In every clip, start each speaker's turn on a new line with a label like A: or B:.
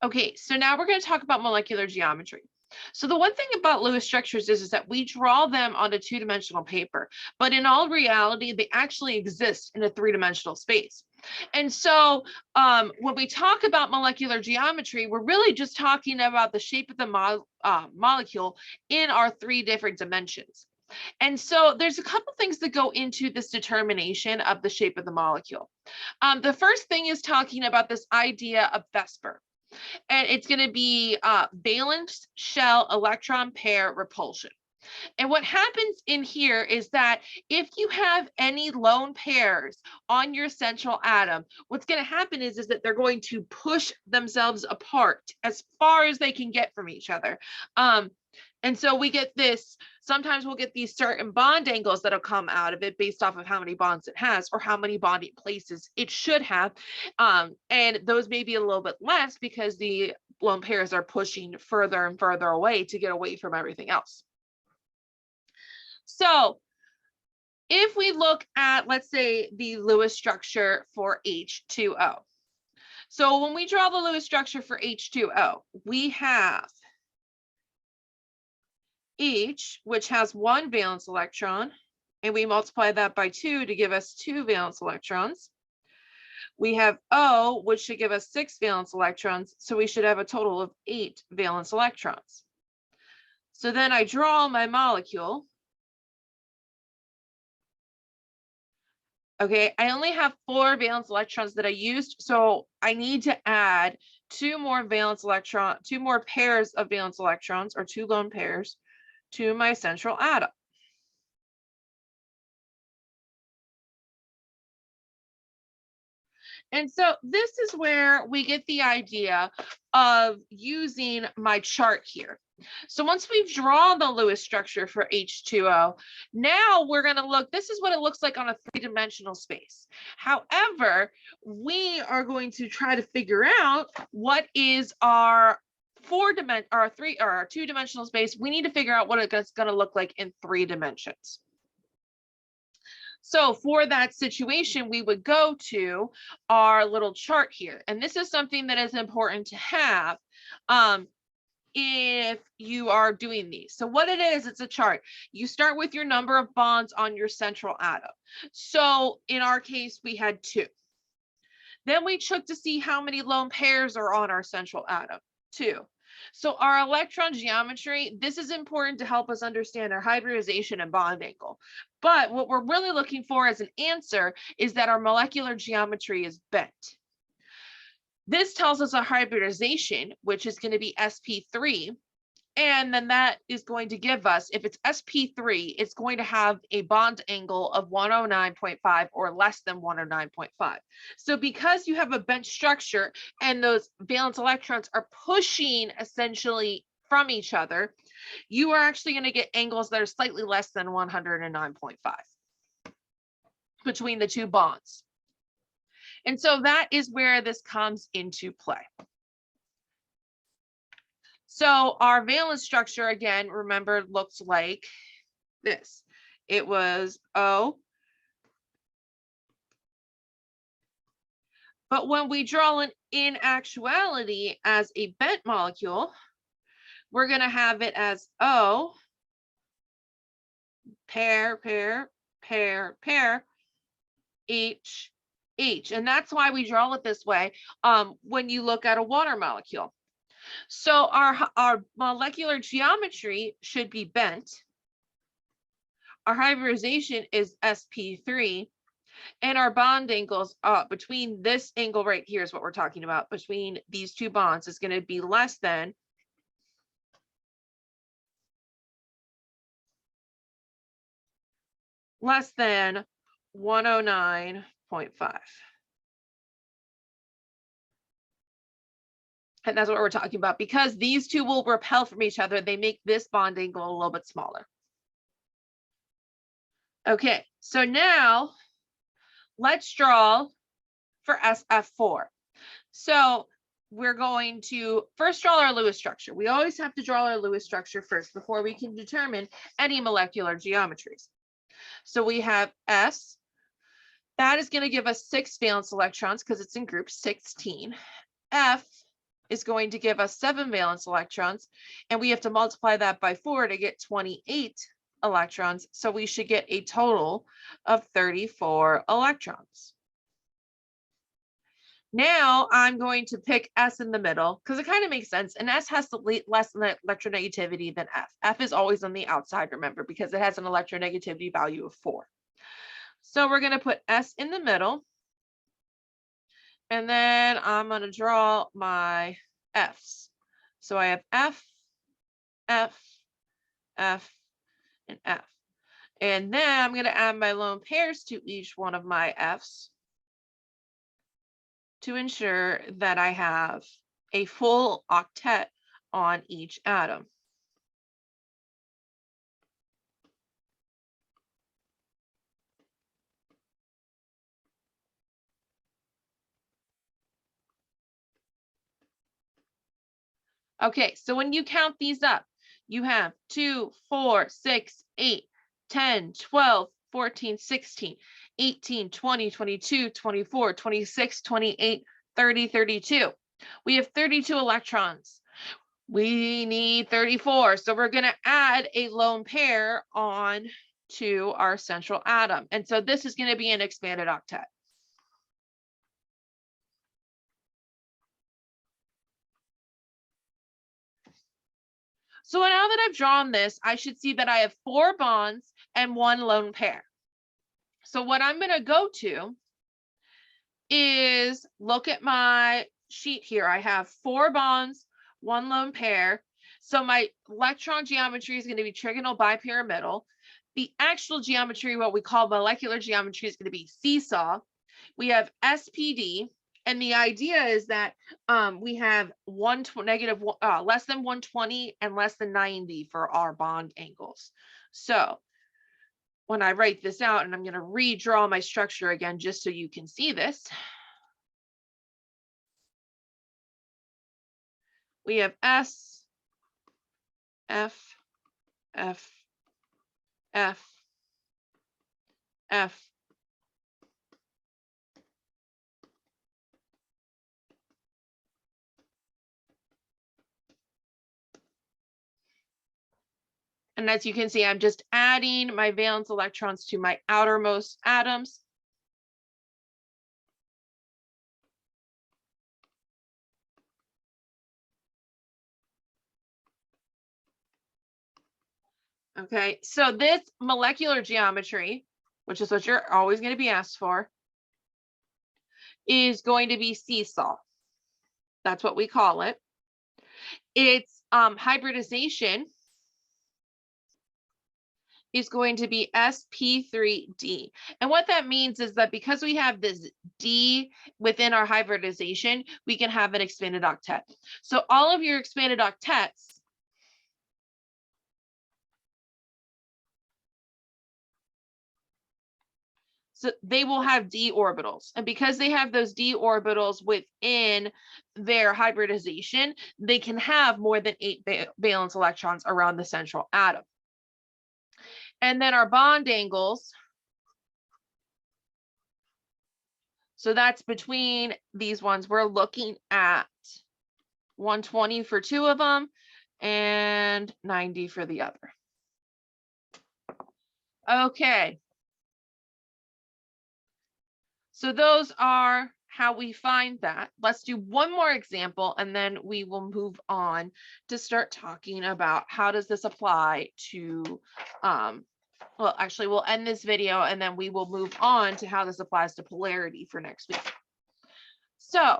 A: Okay, so now we're going to talk about molecular geometry. So the one thing about Lewis structures is that we draw them on a two-dimensional paper, but in all reality, they actually exist in a three-dimensional space. And so when we talk about molecular geometry, we're really just talking about the shape of the molecule in our three different dimensions. And so there's a couple things that go into this determination of the shape of the molecule. The first thing is talking about this idea of VSEPR. And it's going to be valence, shell, electron pair, repulsion. And what happens in here is that if you have any lone pairs on your central atom, what's going to happen is that they're going to push themselves apart as far as they can get from each other. And so we get this, sometimes we'll get these certain bond angles that'll come out of it based off of how many bonds it has or how many bonding places it should have. And those may be a little bit less because the lone pairs are pushing further and further away to get away from everything else. So if we look at, let's say, the Lewis structure for H2O. So when we draw the Lewis structure for H2O, we have H, which has one valence electron, and we multiply that by 2 to give us 2 valence electrons. We have O, which should give us 6 valence electrons, so we should have a total of 8 valence electrons. So then I draw my molecule. Okay, I only have 4 valence electrons that I used, so I need to add 2 more pairs of valence electrons, or 2 lone pairs, to my central atom. And so this is where we get the idea of using my chart here. So once we've drawn the Lewis structure for H2O, now we're going to look, this is what it looks like on a three-dimensional space. However, we are going to try to figure out what is our two-dimensional space. We need to figure out what it's going to look like in 3 dimensions. So for that situation, we would go to our little chart here. And this is something that is important to have if you are doing these. So what it is, it's a chart. You start with your number of bonds on your central atom. So in our case, we had 2. Then we check to see how many lone pairs are on our central atom, 2. So our electron geometry, this is important to help us understand our hybridization and bond angle. But what we're really looking for as an answer is that our molecular geometry is bent. This tells us a hybridization, which is going to be sp3. And then that is going to give us, if it's sp3, it's going to have a bond angle of 109.5 or less than 109.5. So because you have a bent structure and those valence electrons are pushing essentially from each other, you are actually going to get angles that are slightly less than 109.5 between the 2 bonds. And so that is where this comes into play. So our valence structure, again, remember, looks like this. It was O. But when we draw it in actuality as a bent molecule, we're going to have it as O, pair, pair, pair, pair, H, H. And that's why we draw it this way when you look at a water molecule. So our molecular geometry should be bent. Our hybridization is sp3, and our bond angles between this angle right here is what we're talking about, between these 2 bonds, is going to be less than 109.5. And that's what we're talking about. Because these 2 will repel from each other, they make this bond angle a little bit smaller. Okay, so now let's draw for SF4. So we're going to first draw our Lewis structure. We always have to draw our Lewis structure first before we can determine any molecular geometries. So we have S. That is going to give us 6 valence electrons because it's in group 16. F, is going to give us 7 valence electrons, and we have to multiply that by 4 to get 28 electrons. So we should get a total of 34 electrons. Now I'm going to pick S in the middle because it kind of makes sense. And S has less electronegativity than F. F is always on the outside, remember, because it has an electronegativity value of 4. So we're going to put S in the middle. And then I'm going to draw my Fs. So I have F, F, F, and F. And then I'm going to add my lone pairs to each one of my Fs to ensure that I have a full octet on each atom. Okay, so when you count these up, you have 2, 4, 6, 8, 10, 12, 14, 16, 18, 20, 22, 24, 26, 28, 30, 32. We have 32 electrons. We need 34. So we're going to add a lone pair on to our central atom. And so this is going to be an expanded octet. So now that I've drawn this, I should see that I have 4 bonds and 1 lone pair. So what I'm going to go to is look at my sheet here. I have 4 bonds, 1 lone pair. So my electron geometry is going to be trigonal bipyramidal. The actual geometry, what we call molecular geometry, is going to be seesaw. We have SPD. And the idea is that we have less than 120 and less than 90 for our bond angles. So when I write this out, and I'm going to redraw my structure again, just so you can see this. We have S, F, F, F, F, and as you can see, I'm just adding my valence electrons to my outermost atoms. Okay, so this molecular geometry, which is what you're always going to be asked for, is going to be seesaw. That's what we call it. Its hybridization is going to be sp3d. And what that means is that because we have this D within our hybridization, we can have an expanded octet. So all of your expanded octets so they will have d orbitals. And because they have those d orbitals within their hybridization, they can have more than 8 valence electrons around the central atom. And then our bond angles, so that's between these ones, we're looking at 120 for 2 of them and 90 for the other. Okay. So those are how we find that. Let's do one more example, and then we will move on to start talking about how does this apply to, well, actually, we'll end this video, and then we will move on to how this applies to polarity for next week. So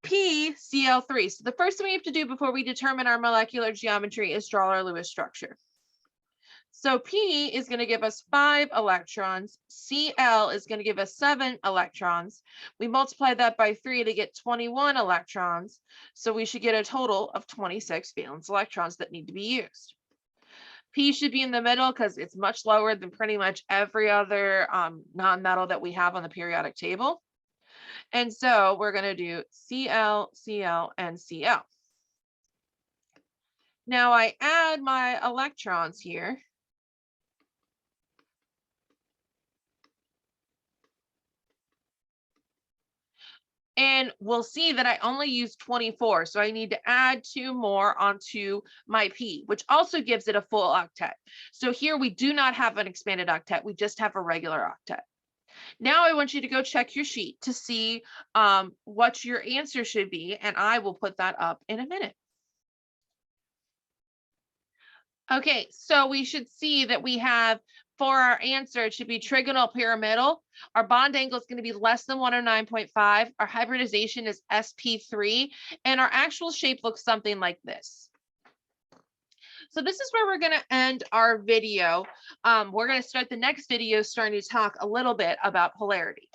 A: PCl3. So the first thing we have to do before we determine our molecular geometry is draw our Lewis structure. So P is going to give us 5 electrons. Cl is going to give us 7 electrons. We multiply that by 3 to get 21 electrons. So we should get a total of 26 valence electrons that need to be used. P should be in the middle because it's much lower than pretty much every other non-metal that we have on the periodic table. And so we're going to do Cl, Cl, and Cl. Now I add my electrons here. And we'll see that I only use 24. So I need to add 2 more onto my P, which also gives it a full octet. So here we do not have an expanded octet. We just have a regular octet. Now I want you to go check your sheet to see what your answer should be, and I will put that up in a minute. Okay, so we should see that we have, for our answer, it should be trigonal pyramidal. Our bond angle is going to be less than 109.5. Our hybridization is sp3, and our actual shape looks something like this. So this is where we're going to end our video. We're going to start the next video starting to talk a little bit about polarity.